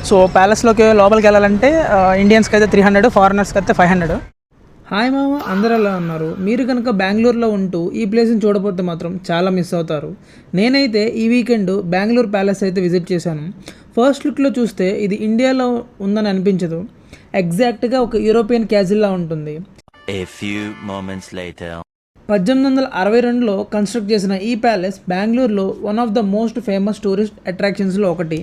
So ప్యాలెస్లోకి లోపలికి వెళ్ళాలంటే ఇండియన్స్కి అయితే 300, ఫారినర్స్కి అయితే 500. హాయ్ మామ, అందరూ ఎలా ఉన్నారు? మీరు కనుక బెంగళూరులో ఉంటూ ఈ ప్లేస్ని చూడకపోతే మాత్రం చాలా మిస్ అవుతారు. నేనైతే ఈ వీకెండ్ బెంగళూరు ప్యాలెస్ అయితే విజిట్ చేశాను. ఫస్ట్ లుక్లో చూస్తే ఇది ఇండియాలో ఉందని అనిపించదు. ఎగ్జాక్ట్గా ఒక యూరోపియన్ క్యాజిల్లా ఉంటుంది. 1862లో కన్స్ట్రక్ట్ చేసిన ఈ ప్యాలెస్ బెంగళూరులో one of the most famous tourist అట్రాక్షన్స్లో ఒకటి.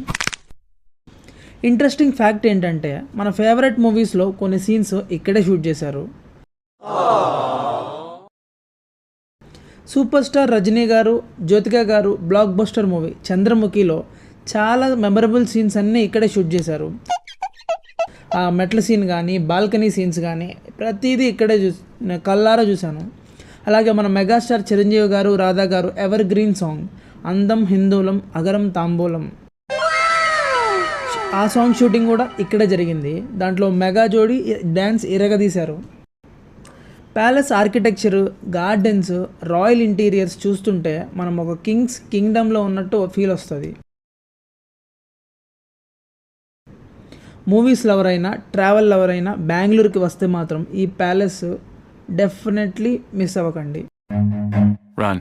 ఇంట్రెస్టింగ్ ఫ్యాక్ట్ ఏంటంటే మన ఫేవరెట్ మూవీస్లో కొన్ని సీన్స్ ఇక్కడే షూట్ చేశారు. సూపర్ స్టార్ రజనీ గారు, జ్యోతిక గారు బ్లాక్ బస్టర్ మూవీ చంద్రముఖిలో చాలా మెమరబుల్ సీన్స్ అన్నీ ఇక్కడే షూట్ చేశారు. ఆ మెట్ల సీన్ కానీ, బాల్కనీ సీన్స్ కానీ ప్రతిదీ ఇక్కడే కళ్ళారా చూశాను. అలాగే మన మెగాస్టార్ చిరంజీవి గారు, రాధా గారు ఎవర్ గ్రీన్ సాంగ్ అందం హిందూలం అగరం తాంబూలం, ఆ సాంగ్ షూటింగ్ కూడా ఇక్కడే జరిగింది. దాంట్లో మెగా జోడీ డ్యాన్స్ ఇరగదీశారు. Palace architecture, gardens, royal interiors చూస్తుంటే మనం ఒక కింగ్డమ్లో ఉన్నట్టు ఫీల్ వస్తుంది. మూవీస్ లవర్ అయినా, ట్రావెల్ లవర్ అయినా బెంగళూరుకి వస్తే మాత్రం ఈ ప్యాలెస్ డెఫినెట్లీ మిస్ అవ్వకండి. Run.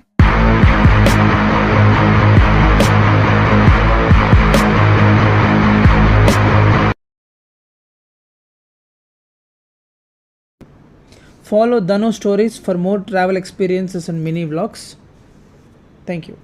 Follow Dano Stories for more travel experiences and mini vlogs. Thank you.